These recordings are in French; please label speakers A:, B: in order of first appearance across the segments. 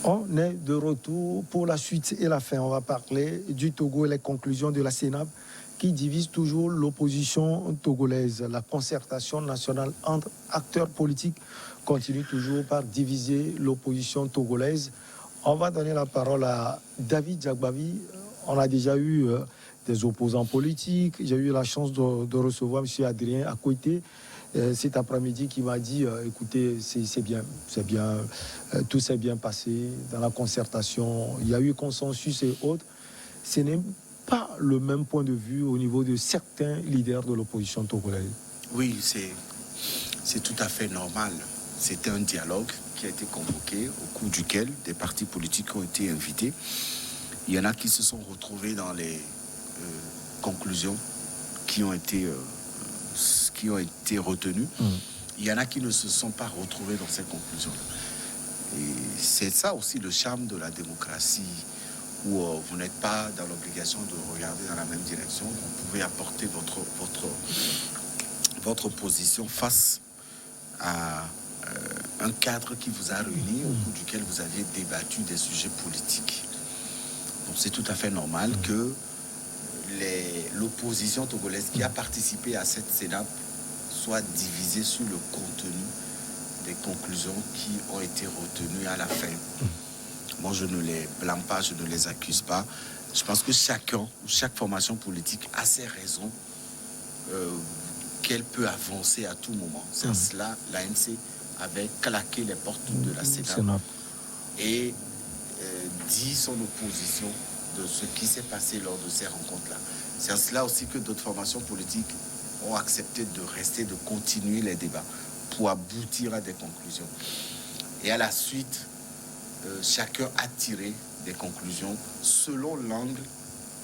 A: On est de retour pour la suite et la fin. On va parler du Togo et les conclusions de la CENAP qui divise toujours l'opposition togolaise. La concertation nationale entre acteurs politiques continue toujours par diviser l'opposition togolaise. On va donner la parole à David Jagbavi. On a déjà eu des opposants politiques. J'ai eu la chance de recevoir M. Adrien Akoité cet après-midi qui m'a dit écoutez, c'est bien, tout s'est bien passé dans la concertation. Il y a eu consensus et autres. Ce n'est pas le même point de vue au niveau de certains leaders de l'opposition togolaise.
B: Oui, c'est tout à fait normal. C'était un dialogue qui a été convoqué, au cours duquel des partis politiques ont été invités. Il y en a qui se sont retrouvés dans les conclusions qui ont été retenues. Il y en a qui ne se sont pas retrouvés dans ces conclusions. Et c'est ça aussi le charme de la démocratie, où vous n'êtes pas dans l'obligation de regarder dans la même direction. Vous pouvez apporter votre position face à un cadre qui vous a réuni, au cours duquel vous aviez débattu des sujets politiques. Donc c'est tout à fait normal que l'opposition togolaise qui a participé à cette CENAP soit divisée sur le contenu des conclusions qui ont été retenues à la fin. Moi, je ne les blâme pas, je ne les accuse pas. Je pense que chaque formation politique a ses raisons qu'elle peut avancer à tout moment. C'est cela, l'ANC avait claqué les portes de la CENAP et dit son opposition de ce qui s'est passé lors de ces rencontres-là. C'est à cela aussi que d'autres formations politiques ont accepté de rester, de continuer les débats pour aboutir à des conclusions. Et à la suite, chacun a tiré des conclusions selon l'angle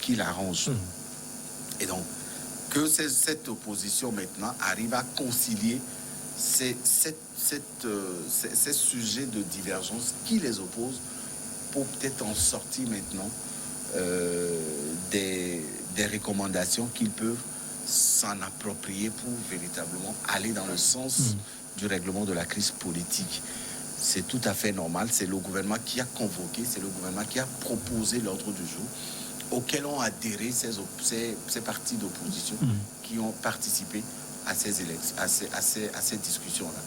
B: qui l'arrange. Et donc, que cette opposition maintenant arrive à concilier ces sujets de divergence qui les opposent pour peut-être en sortir maintenant des recommandations qu'ils peuvent s'en approprier pour véritablement aller dans le sens du règlement de la crise politique. C'est tout à fait normal, c'est le gouvernement qui a convoqué, c'est le gouvernement qui a proposé l'ordre du jour auquel ont adhéré ces partis d'opposition qui ont participé à ces discussions-là.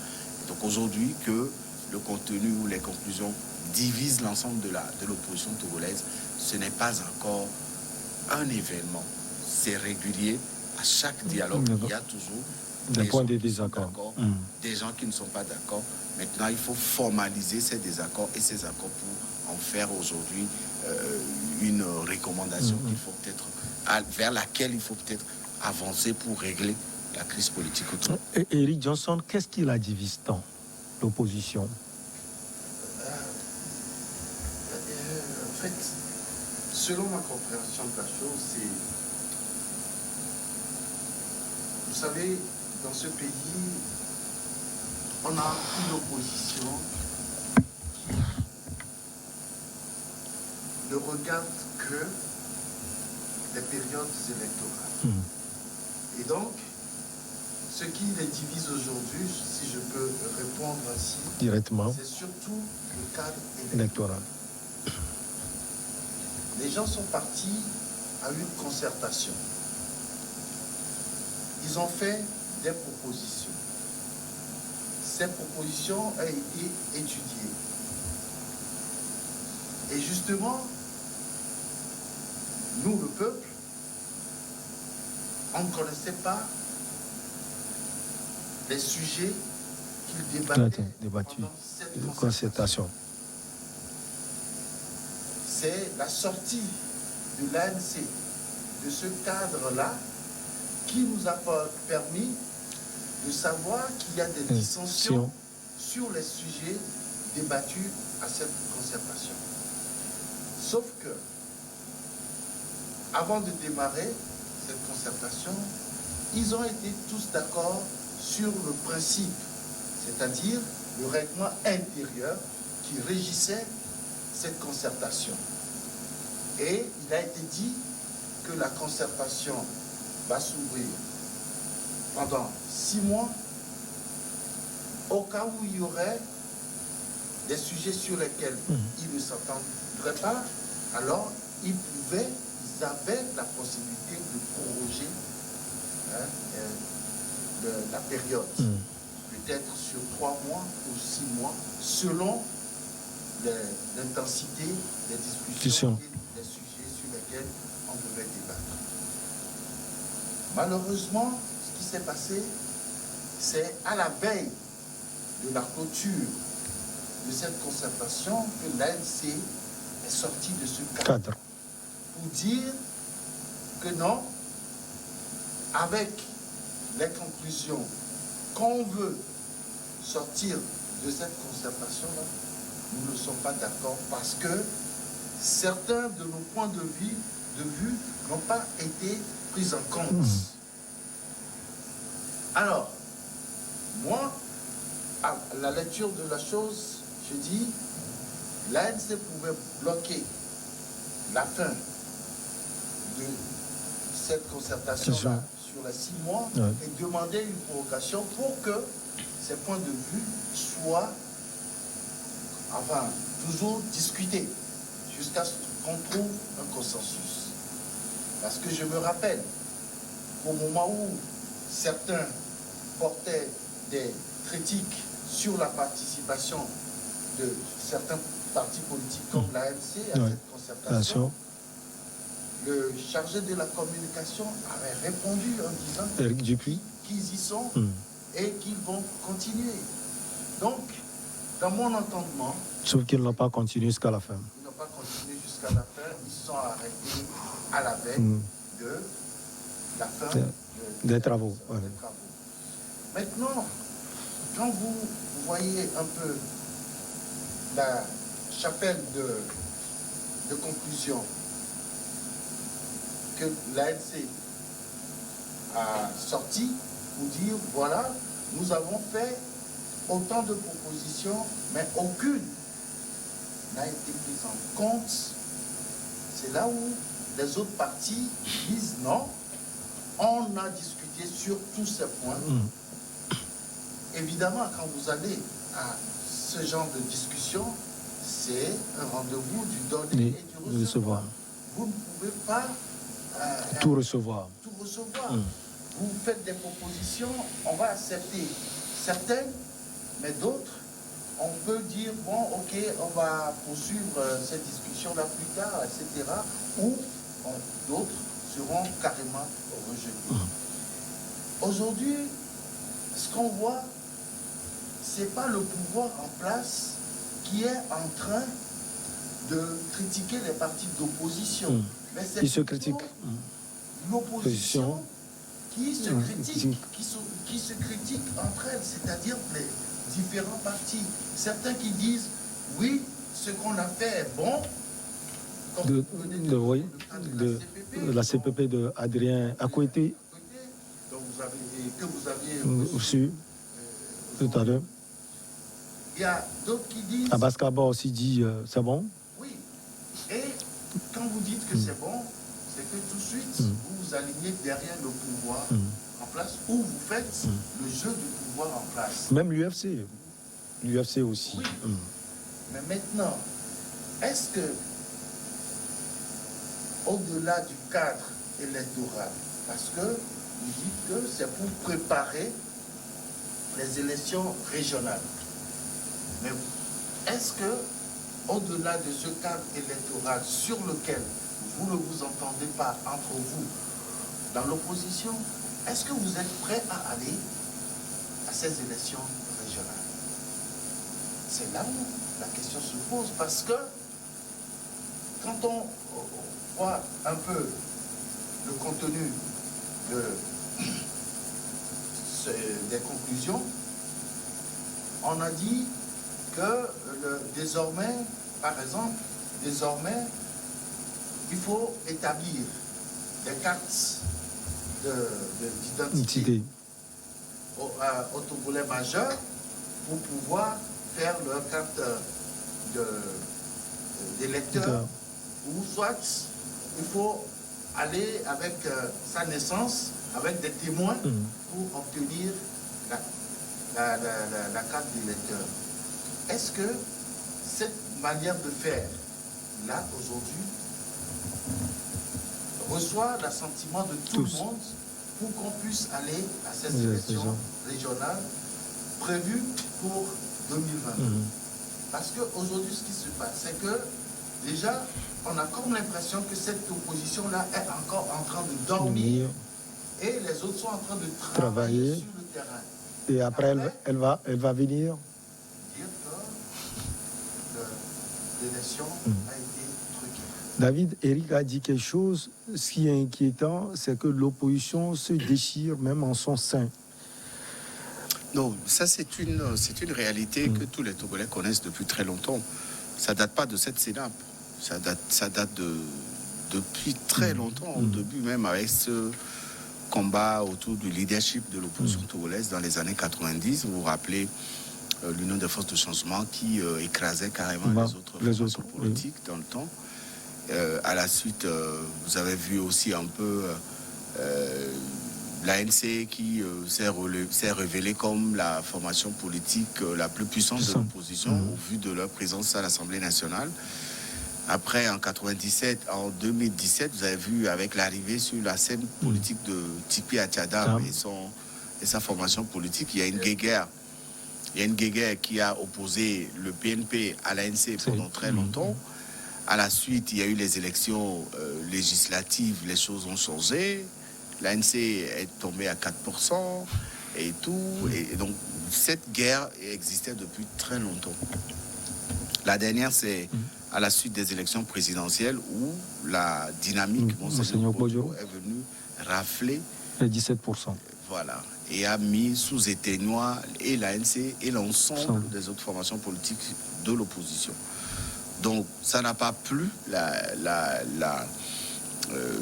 B: Donc aujourd'hui, que le contenu ou les conclusions divisent l'ensemble de l'opposition togolaise, ce n'est pas encore un événement. C'est régulier. À chaque dialogue, il y a toujours
A: des points de désaccord.
B: Des gens qui ne sont pas d'accord. Maintenant, il faut formaliser ces désaccords et ces accords pour en faire aujourd'hui une recommandation qu'il faut peut-être, vers laquelle il faut peut-être avancer pour régler la crise politique autour.
A: Et Eric Johnson, qu'est-ce qui la divise tant, l'opposition?
C: En fait, selon ma compréhension de la chose, c'est... Vous savez, dans ce pays, on a une opposition qui ne regarde que les périodes électorales. Et donc, ce qui les divise aujourd'hui, si je peux répondre ainsi,
A: directement,
C: c'est surtout le cadre
A: électoral.
C: Les gens sont partis à une concertation. Ils ont fait des propositions. Ces propositions ont été étudiées. Et justement, nous, le peuple, on ne connaissait pas les sujets qu'ils débattaient pendant cette concertation. C'est la sortie de l'ANC, de ce cadre-là, qui nous a permis de savoir qu'il y a des dissensions sur les sujets débattus à cette concertation. Sauf que, avant de démarrer cette concertation, ils ont été tous d'accord sur le principe, c'est-à-dire le règlement intérieur qui régissait cette concertation. Et il a été dit que la concertation va s'ouvrir pendant 6 mois au cas où il y aurait des sujets sur lesquels ils ne s'entendraient pas, alors ils avaient la possibilité de proroger la période, peut-être sur 3 mois ou 6 mois, selon l'intensité des discussions et des sujets sur lesquels on devait débattre. Malheureusement, ce qui s'est passé, c'est à la veille de la clôture de cette concertation que l'ANC est sortie de ce cadre pour dire que non, avec les conclusions qu'on veut sortir de cette concertation-là, nous ne sommes pas d'accord parce que certains de nos points de vue n'ont pas été pris en compte. Alors, moi, à la lecture de la chose, je dis, l'ANC pouvait bloquer la fin de cette concertation-là sur les 6 mois et demander une prorogation pour que ces points de vue soient, enfin, toujours discutés jusqu'à ce qu'on trouve un consensus. Parce que je me rappelle qu'au moment où certains portaient des critiques sur la participation de certains partis politiques comme l'ANC à cette concertation, le chargé de la communication avait répondu en disant qu'ils y sont et qu'ils vont continuer. Donc, dans mon entendement...
A: Sauf qu'ils n'ont pas continué jusqu'à la fin.
C: Ils n'ont pas continué jusqu'à la fin. Ils se sont arrêtés à la veille de la fin des travaux. Maintenant, quand vous voyez un peu la chapelle de conclusion que l'ANC a sorti pour dire, voilà, nous avons fait autant de propositions, mais aucune n'a été prise en compte. C'est là où les autres partis disent non, on a discuté sur tous ces points. Évidemment, quand vous allez à ce genre de discussion, c'est un rendez-vous du donner et du recevoir. Vous ne pouvez pas
A: tout recevoir.
C: Vous faites des propositions, on va accepter certaines, mais d'autres, on peut dire, bon, ok, on va poursuivre cette discussion-là plus tard, etc. Ou d'autres seront carrément rejetés. Aujourd'hui, ce qu'on voit, c'est pas le pouvoir en place qui est en train de critiquer les partis d'opposition. Mais c'est
A: qui se critiquent.
C: L'opposition qui se critique entre elles, c'est-à-dire les différents partis. Certains qui disent, oui, ce qu'on a fait est bon.
A: De la CPP de Adrien Akoueté,
C: que vous aviez
A: reçu tout à l'heure.
C: Il y a d'autres qui disent...
A: Abbas Kaba aussi dit c'est bon.
C: Oui. Et quand vous dites que c'est bon, c'est que tout de suite, vous vous alignez derrière le pouvoir en place ou vous faites le jeu du pouvoir en place.
A: Même l'UFC. L'UFC aussi.
C: Oui. Mais maintenant, est-ce que, au-delà du cadre électoral, parce que vous dites que c'est pour préparer les élections régionales, mais est-ce que, au-delà de ce cadre électoral sur lequel vous ne vous entendez pas entre vous dans l'opposition, est-ce que vous êtes prêt à aller à ces élections régionales? C'est là où la question se pose, parce que quand on voit un peu le contenu des conclusions, on a dit que désormais, par exemple, il faut établir des cartes d'identité aux Togolais majeurs pour pouvoir faire leur carte d'électeur, ou soit il faut aller avec sa naissance, avec des témoins pour obtenir la carte d'électeur. Est-ce que cette manière de faire, là, aujourd'hui, reçoit l'assentiment de tout le monde pour qu'on puisse aller à ces élections régionales prévues pour 2020. Parce qu'aujourd'hui, ce qui se passe, c'est que déjà, on a comme l'impression que cette opposition-là est encore en train de dormir et les autres sont en train de travailler sur le terrain.
A: Et après elle va venir
C: dire que l'élection a été truquée.
A: David, Eric a dit quelque chose. Ce qui est inquiétant, c'est que l'opposition se déchire même en son sein.
B: Non, ça c'est une réalité que tous les Togolais connaissent depuis très longtemps. Ça date pas de cette CENAP. Ça date depuis très longtemps, au début même avec ce combat autour du leadership de l'opposition togolaise dans les années 90. Vous vous rappelez l'Union des forces de changement qui écrasait carrément les autres politiques dans le temps. À la suite, vous avez vu aussi un peu l'ANC qui s'est révélée comme la formation politique la plus puissante de l'opposition au vu de leur présence à l'Assemblée nationale. Après, en 2017, vous avez vu avec l'arrivée sur la scène politique de Tipi Atiada et sa formation politique, il y a une guéguerre. Il y a une guéguerre qui a opposé le PNP à l'ANC pendant très longtemps. À la suite, il y a eu les élections législatives, les choses ont changé. L'ANC est tombée à 4% et tout. Et donc, cette guerre existait depuis très longtemps. La dernière, c'est à la suite des élections présidentielles où la dynamique Monseigneur Bodjo est venue rafler
A: les 17%.
B: Voilà. Et a mis sous éteignoir et l'ANC et l'ensemble des autres formations politiques de l'opposition. Donc, ça n'a pas plu.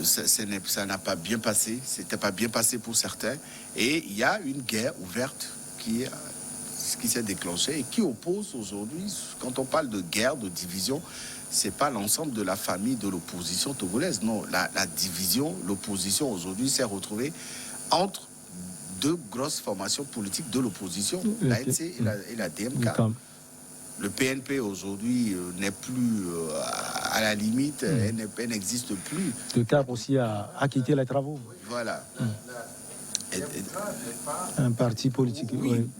B: Ça n'a pas bien passé. C'était pas bien passé pour certains. Et il y a une guerre ouverte qui s'est déclenchée et qui oppose aujourd'hui. Quand on parle de guerre, de division, c'est pas l'ensemble de la famille de l'opposition togolaise. Non, la division, l'opposition aujourd'hui s'est retrouvée entre deux grosses formations politiques de l'opposition, l'ANC et la DMK. Le PNP aujourd'hui n'est plus à la limite, elle n'existe plus.
A: Le CAP aussi a quitté les travaux.
B: Voilà.
A: Un parti politique.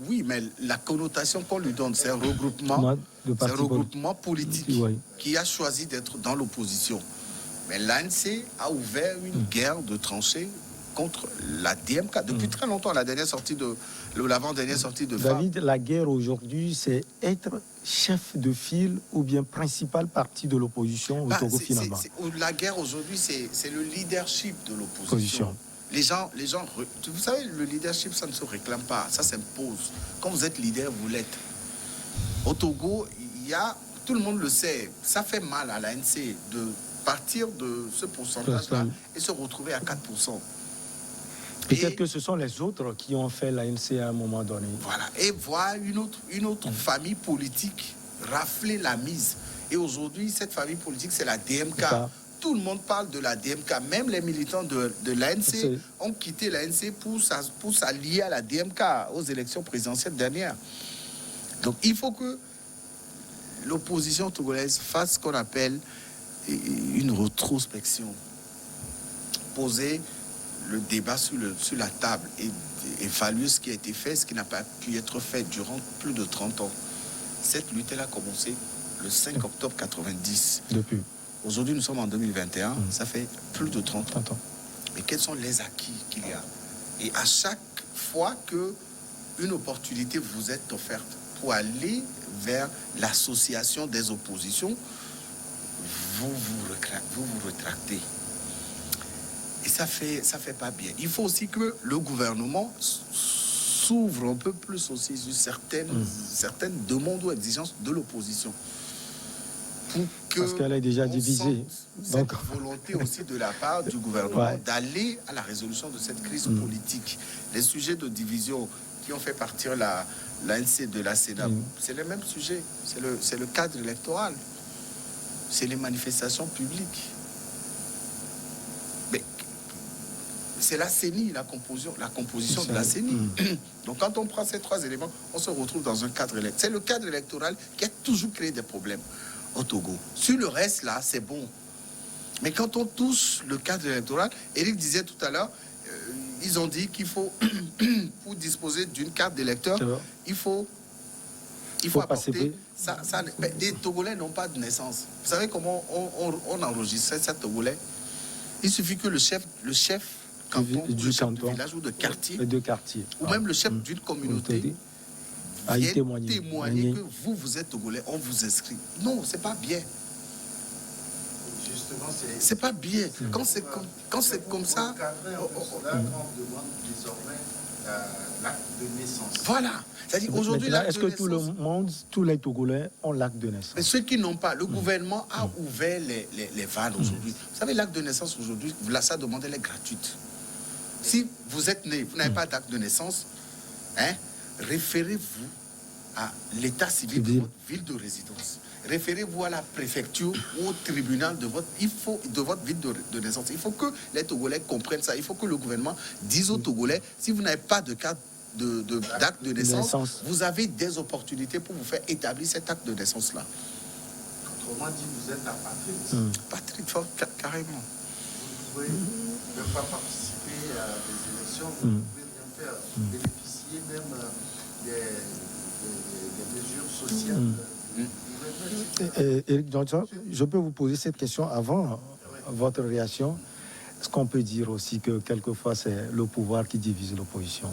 B: Oui, mais la connotation qu'on lui donne, c'est un regroupement politique qui a choisi d'être dans l'opposition. Mais l'ANC a ouvert une guerre de tranchées contre la DMK depuis très longtemps. L'avant-dernière sortie de
A: David, la guerre aujourd'hui, c'est être chef de file ou bien principal parti de l'opposition au Togo finalement.
B: La guerre aujourd'hui, c'est le leadership de l'opposition. Les gens, vous savez, le leadership, ça ne se réclame pas, ça s'impose. Quand vous êtes leader, vous l'êtes. Au Togo, tout le monde le sait, ça fait mal à l'ANC de partir de ce pourcentage-là et se retrouver à 4%.
A: Peut-être que ce sont les autres qui ont fait l'ANC à un moment donné.
B: Voilà, et voir une autre famille politique rafler la mise. Et aujourd'hui, cette famille politique, c'est la DMK. Tout le monde parle de la DMK. Même les militants de l'ANC ont quitté l'ANC pour s'allier à la DMK aux élections présidentielles dernières. Donc, il faut que l'opposition togolaise fasse ce qu'on appelle une rétrospection. Poser le débat sur la table et évaluer ce qui a été fait, ce qui n'a pas pu être fait durant plus de 30 ans. Cette lutte, elle a commencé le 5 octobre 90.
A: Depuis.
B: Aujourd'hui, nous sommes en 2021, ça fait plus de 30 ans. Mais quels sont les acquis qu'il y a? Et à chaque fois qu'une opportunité vous est offerte pour aller vers l'association des oppositions, vous vous rétractez. Et ça fait pas bien. Il faut aussi que le gouvernement s'ouvre un peu plus aussi sur certaines demandes ou exigences de l'opposition.
A: Parce qu'elle est déjà divisée.
B: Cette volonté aussi de la part du gouvernement d'aller à la résolution de cette crise politique. Les sujets de division qui ont fait partir l'ANC de la CENAP, c'est le même sujet. C'est le cadre électoral. C'est les manifestations publiques. Mais c'est la CENI, la composition de la CENI. Donc quand on prend ces trois éléments, on se retrouve dans un cadre électoral. C'est le cadre électoral qui a toujours créé des problèmes au Togo. Sur le reste, là, c'est bon. Mais quand on touche le cadre électoral, Éric disait tout à l'heure, ils ont dit qu'il faut, pour disposer d'une carte d'électeur, il faut apporter ça. Les Togolais n'ont pas de naissance. Vous savez comment on enregistrait ces Togolais? Il suffit que le chef canton,
A: du
B: le chef
A: canton,
B: de village ou de quartier, ou même le chef d'une communauté vienne témoigner que vous êtes Togolais, on vous inscrit. Non, c'est pas bien.
C: Justement,
B: c'est pas bien. Quand c'est comme ça,
C: on demande désormais l'acte de naissance.
B: Voilà. C'est-à-dire aujourd'hui,
A: est-ce que tout le monde, tous les Togolais ont l'acte de naissance?
B: Mais ceux qui n'ont pas, le gouvernement a ouvert les vannes aujourd'hui. Vous savez, l'acte de naissance aujourd'hui, ça demande, elle est gratuite. Si vous êtes né, vous n'avez pas d'acte de naissance, hein, référez-vous à l'état civil de votre ville de résidence. Référez-vous à la préfecture ou au tribunal de votre ville de naissance. Il faut que les Togolais comprennent ça. Il faut que le gouvernement dise aux Togolais, si vous n'avez pas de carte d'acte de naissance, vous avez des opportunités pour vous faire établir cet acte de naissance-là.
C: Autrement dit, vous êtes apatride.
B: Patride, carrément.
C: Vous ne pouvez même pas participer à des élections, vous ne pouvez rien faire. Bénéficier même des mesures sociales.
A: Éric Johnson, je peux vous poser cette question avant votre réaction. Est-ce qu'on peut dire aussi que quelquefois c'est le pouvoir qui divise l'opposition?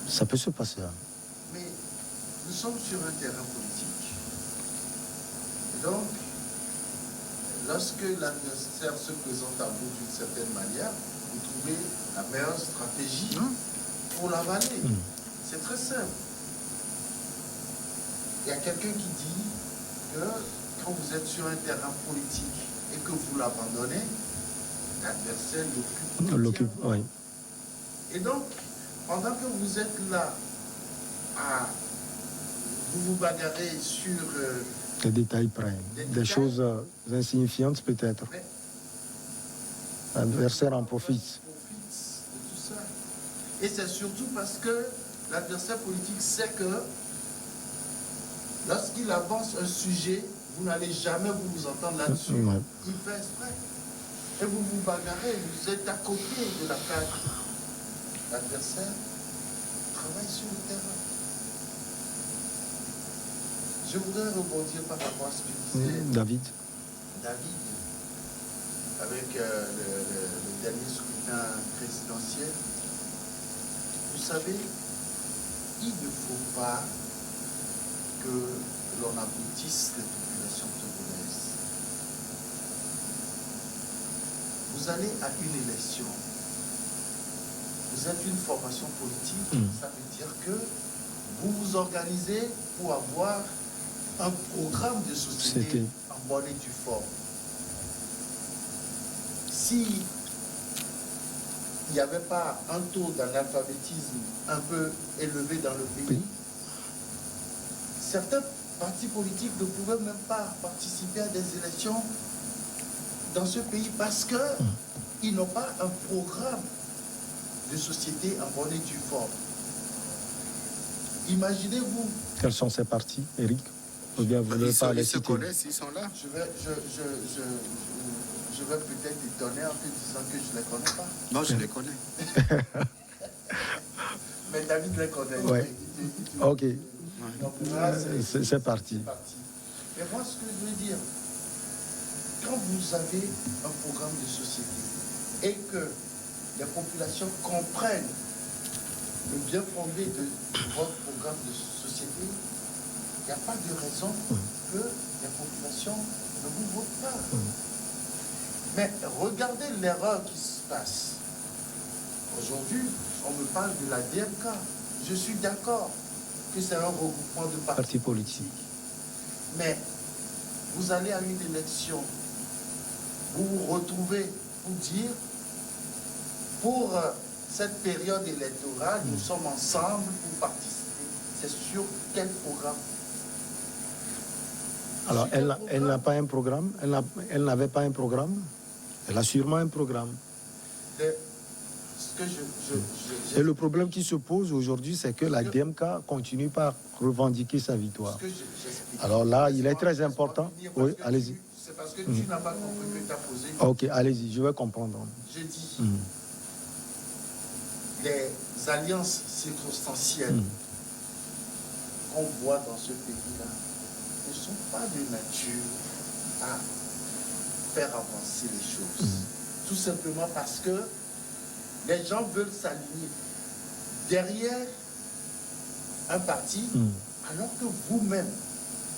A: Ça peut se passer. Hein.
C: Mais nous sommes sur un terrain politique. Et donc, lorsque l'adversaire se présente à vous d'une certaine manière, vous trouvez la meilleure stratégie pour l'avaler. C'est très simple. Il y a quelqu'un qui dit que quand vous êtes sur un terrain politique et que vous l'abandonnez, l'adversaire l'occupe.
A: Oui.
C: Et donc, pendant que vous êtes là, vous vous bagarrez sur...
A: des détails près, des choses insignifiantes peut-être. L'adversaire en profite.
C: De tout ça. Et c'est surtout parce que l'adversaire politique sait que lorsqu'il avance un sujet, vous n'allez jamais vous entendre là-dessus. Il fait exprès. Et vous vous bagarrez, vous êtes à côté de la cadre. L'adversaire travaille sur le terrain. Je voudrais rebondir par rapport à ce que disait
A: David,
C: avec le dernier scrutin présidentiel. Vous savez, il ne faut pas que l'on aboutisse les populations togolaises. Vous allez à une élection. Vous êtes une formation politique, ça veut dire que vous vous organisez pour avoir un programme de société en bonne et due forme. Si il n'y avait pas un taux d'analphabétisme un peu élevé dans le pays, certains partis politiques ne pouvaient même pas participer à des élections dans ce pays parce qu'ils n'ont pas un programme de société en bonne et due forme. Imaginez-vous.
A: Quels sont ces partis, Éric? Ou bien vous ne pas les
B: citer? Ils se connaissent, ils sont là.
C: Je vais peut-être étonner en te disant que je ne les connais pas.
B: Non, je les connais.
C: Mais David les connaît.
A: Oui. Ok.
C: Donc,
A: c'est parti.
C: Mais moi, ce que je veux dire, quand vous avez un programme de société et que les populations comprennent le bien fondé de votre programme de société, il n'y a pas de raison que les populations ne vous votent pas. Mais regardez l'erreur qui se passe. Aujourd'hui, on me parle de la DMK. Je suis d'accord que c'est un regroupement de partis politiques. Mais vous allez à une élection, vous vous retrouvez pour dire, pour cette période électorale, nous sommes ensemble pour participer. C'est sur quel programme?
A: Alors, elle n'a pas un programme. Elle n'avait pas un programme. Elle a sûrement un programme.
C: Ce que
A: Et le problème qui se pose aujourd'hui, c'est que la DMK continue par revendiquer sa victoire.
C: j'explique.
A: Alors là, il est très important. Oui, allez-y.
C: C'est parce que tu n'as pas compris que tu as posé.
A: Ok, allez-y, je vais comprendre.
C: J'ai dit, les alliances circonstancielles qu'on voit dans ce pays-là ne sont pas de nature à faire avancer les choses. Tout simplement parce que les gens veulent s'aligner derrière un parti, alors que vous-même,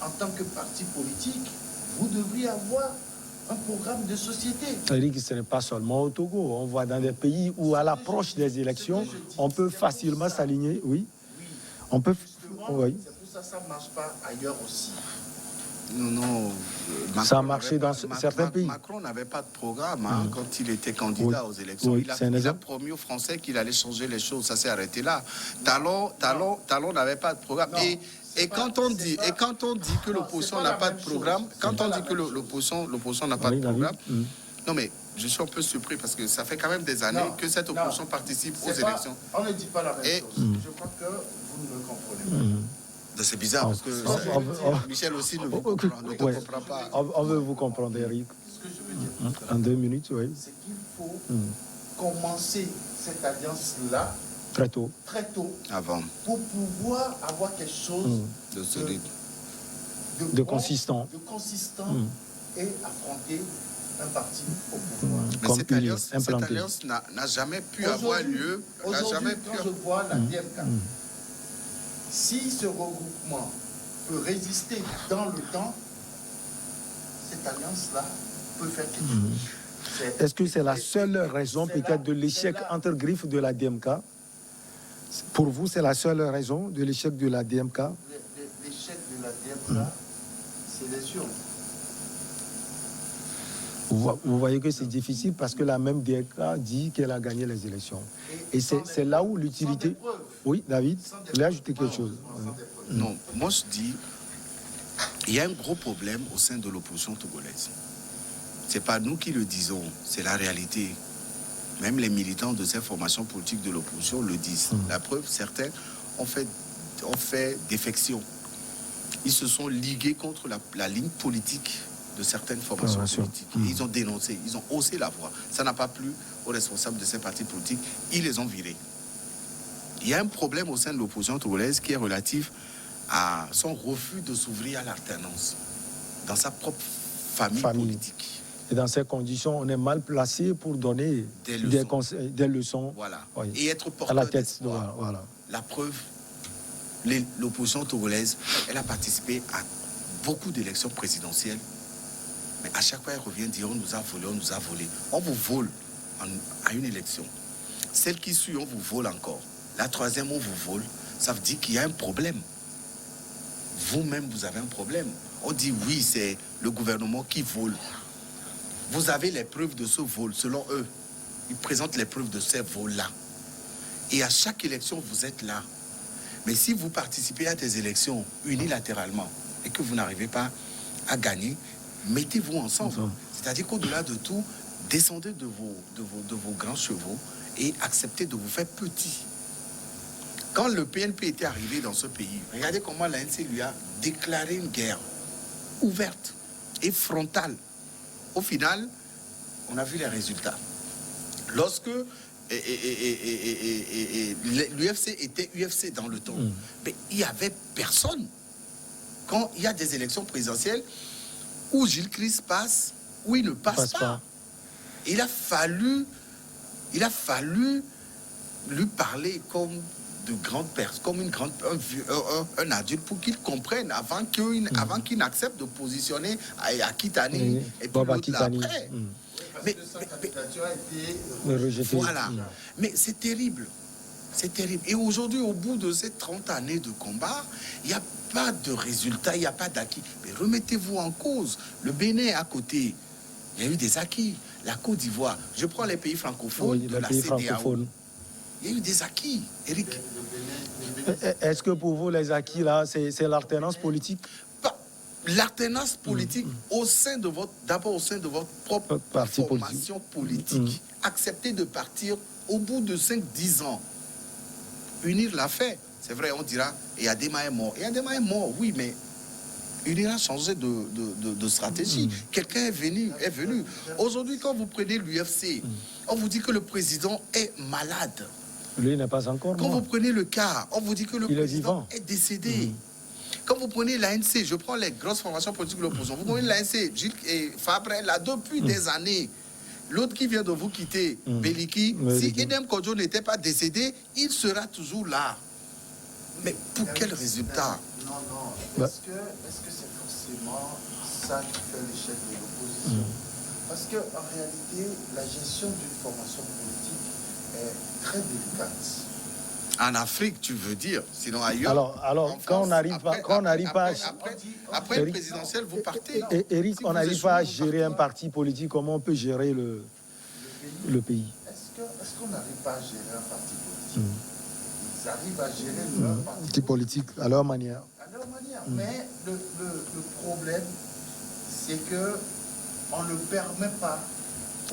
C: en tant que parti politique, vous devriez avoir un programme de société.
A: Eric, ce n'est pas seulement au Togo. On voit dans des pays où, à l'approche des élections, on peut facilement s'aligner. Oui. On peut. Oui.
C: C'est pour ça que ça ne marche pas ailleurs aussi.
B: Non.
A: Ça a marché dans certains pays.
B: Macron n'avait pas de programme quand il était candidat aux élections.
A: Oui,
B: il a promis aux Français qu'il allait changer les choses. Ça s'est arrêté là. Talon n'avait pas de programme. Et quand on dit que l'opposition n'a pas de programme, quand on dit que l'opposition n'a pas de programme, non mais je suis un peu surpris parce que ça fait quand même des années que cette opposition participe aux élections.
C: On ne dit pas la même chose. Je crois que vous ne le comprenez pas.
B: C'est bizarre parce que Michel aussi ne comprend pas.
A: On veut vous comprendre, Eric.
C: Ce que je veux dire
A: en 2 minutes, oui.
C: C'est qu'il faut commencer cette alliance-là
A: très tôt,
B: avant,
C: pour pouvoir avoir quelque chose
B: de solide,
A: de consistant,
C: et affronter un parti au pouvoir.
B: Mais cette alliance n'a jamais pu avoir lieu.
C: Aujourd'hui, quand je vois la DMK, si ce regroupement peut résister dans le temps, cette alliance-là peut faire quelque chose.
A: Est-ce que c'est la seule raison peut-être de l'échec entre griffes de la DMK? Pour vous, c'est la seule raison de l'échec de la DMK?
C: L'échec de la DMK, c'est les urnes.
A: Vous voyez que c'est difficile parce que la même DMK dit qu'elle a gagné les élections. Et c'est là où l'utilité... Oui, David, vous voulez ajouter quelque chose?
B: Non, moi je dis, il y a un gros problème au sein de l'opposition togolaise. Ce n'est pas nous qui le disons, c'est la réalité. Même les militants de ces formations politiques de l'opposition le disent. La preuve, certains ont fait défection. Ils se sont ligués contre la ligne politique de certaines formations politiques. Ils ont dénoncé, ils ont haussé la voix. Ça n'a pas plu aux responsables de ces partis politiques. Ils les ont virés. Il y a un problème au sein de l'opposition togolaise qui est relatif à son refus de s'ouvrir à l'alternance dans sa propre famille politique.
A: Et dans ces conditions, on est mal placé pour donner des leçons.
B: Voilà.
A: Oui.
B: Et être porteur
A: à la tête.
B: Voilà. La preuve, l'opposition togolaise, elle a participé à beaucoup d'élections présidentielles. Mais à chaque fois, elle revient dire on nous a volé, on nous a volé. On vous vole à une élection. Celle qui suit, on vous vole encore. La troisième, on vous vole. Ça veut dire qu'il y a un problème. Vous-même, vous avez un problème. On dit oui, c'est le gouvernement qui vole. Vous avez les preuves de ce vol, selon eux. Ils présentent les preuves de ces vols-là. Et à chaque élection, vous êtes là. Mais si vous participez à des élections unilatéralement et que vous n'arrivez pas à gagner, mettez-vous ensemble. C'est-à-dire qu'au-delà de tout, descendez de vos grands chevaux et acceptez de vous faire petit. Quand le PNP était arrivé dans ce pays, regardez comment l'ANC lui a déclaré une guerre ouverte et frontale. Au final, on a vu les résultats. Lorsque l'UFC était UFC dans le temps, mais il n'y avait personne. Quand il y a des élections présidentielles où Gilles Christ passe, où il ne passe pas. Il a fallu lui parler comme de grandes personnes, comme un adulte pour qu'il comprenne avant qu'il n'accepte de positionner à Kitani et puis l'autre là après. Mais sa candidature a été rejetée. Voilà. Mais c'est terrible. C'est terrible. Et aujourd'hui, au bout de ces 30 années de combat, il n'y a pas de résultat, il n'y a pas d'acquis. Mais remettez-vous en cause. Le Bénin à côté, il y a eu des acquis. La Côte d'Ivoire, je prends les pays francophones de la CEDEAO. Il y a eu des acquis, Eric.
A: Est-ce que pour vous, les acquis, là, c'est l'alternance politique?
B: L'alternance politique au sein de votre propre formation politique. Acceptez de partir au bout de 5-10 ans, UNIR l'a fait. C'est vrai, on dira, et Adema est mort. Et Adema est mort, oui, mais UNIR a changé de stratégie. Quelqu'un est venu. Aujourd'hui, quand vous prenez l'UFC, on vous dit que le président est malade.
A: Lui n'est pas encore
B: Quand
A: mort.
B: vous prenez le cas, on vous dit que le président est décédé. Quand vous prenez l'ANC, je prends les grosses formations politiques de l'opposition, vous prenez l'ANC, Gilles et Fabre, là, depuis des années. L'autre qui vient de vous quitter, Beliki, si Edem Kodjo n'était pas décédé, il sera toujours là. Mais pour quel résultat?
C: Non. Est-ce que c'est forcément ça qui fait l'échec de l'opposition? Parce qu'en réalité, la gestion d'une formation politique est très délicate.
B: En Afrique, tu veux dire, sinon ailleurs.
A: Alors quand on n'arrive pas,
B: après le présidentiel, vous partez.
A: Eric,
B: Si
A: on
B: vous
A: n'arrive
B: échouez,
A: pas à
B: vous
A: gérer
B: partez.
A: un parti politique, comment on peut gérer le pays?
C: Est-ce qu'on n'arrive pas à gérer un parti politique? Ils arrivent à gérer leur parti
A: politique à leur manière.
C: à leur manière. Mais le problème, c'est que on ne permet pas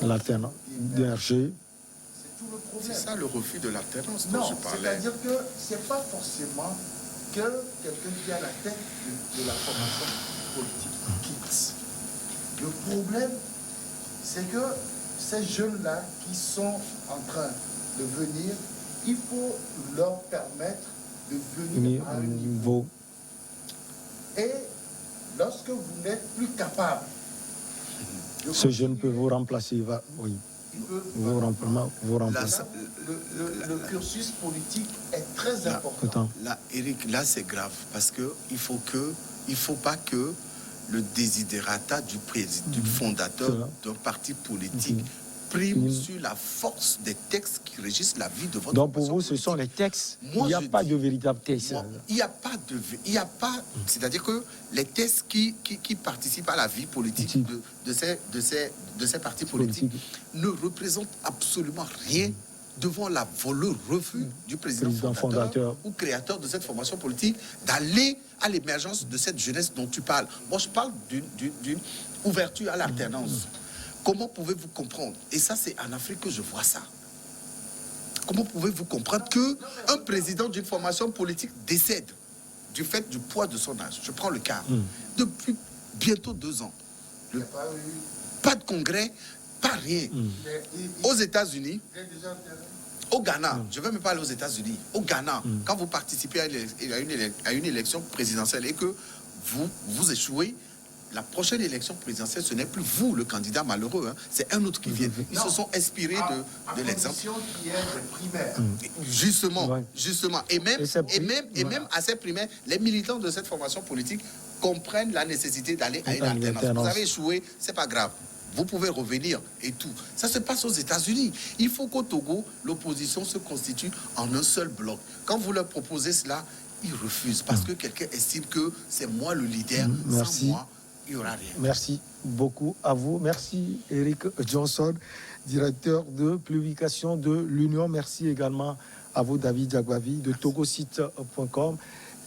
A: L'alternance d'énergie.
C: C'est tout le
B: C'est
C: problème.
B: ça le refus de l'alternance dont
C: Non,
B: je parlais.
C: c'est-à-dire que c'est pas forcément que quelqu'un qui est à la tête de la formation politique quitte. Le problème, c'est que ces jeunes-là qui sont en train de venir, il faut leur permettre de venir à un niveau. Et lorsque vous n'êtes plus capable,
A: Ce jeune peut vous remplacer. Oui. Vous remplacer.
C: le cursus politique est très important.
B: Là, Eric, là c'est grave parce que il faut pas que le désiderata du fondateur d'un parti politique prime sur la force des textes qui régissent la vie de votre
A: Donc pour vous,
B: politique.
A: ce sont les textes.
B: Moi,
A: il n'y a
B: je
A: pas
B: dis-
A: de véritable texte.
B: Il n'y a pas, c'est-à-dire que les textes qui participent à la vie politique de ces partis politiques ne représentent absolument rien devant le refus du président fondateur ou créateur de cette formation politique d'aller à l'émergence de cette jeunesse dont tu parles. Moi, je parle d'une ouverture à l'alternance. Comment pouvez-vous comprendre? Et ça, c'est en Afrique que je vois ça. Comment pouvez-vous comprendre qu'un président d'une formation politique décède du fait du poids de son âge? Je prends le cas. Depuis bientôt 2 ans. Pas de congrès, pas rien. Aux États-Unis, au Ghana, je ne vais même pas aller aux États-Unis, au Ghana, quand vous participez à une élection présidentielle et que vous échouez, la prochaine élection présidentielle, ce n'est plus vous le candidat malheureux, hein, c'est un autre qui vient. Ils se sont inspirés de l'exemple.
C: Qui est des primaires.
B: Justement. Et même à ces primaires, les militants de cette formation politique comprennent la nécessité d'aller à une alternance. Vous avez échoué, c'est pas grave. Vous pouvez revenir et tout. Ça se passe aux États-Unis. Il faut qu'au Togo, l'opposition se constitue en un seul bloc. Quand vous leur proposez cela, ils refusent parce que quelqu'un estime que c'est moi le leader. Sans moi, il n'y aura rien.
A: Merci beaucoup à vous. Merci Eric Johnson, directeur de publication de l'Union. Merci également à vous David Diagbavi de togosite.com.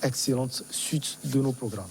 A: Excellente suite de nos programmes.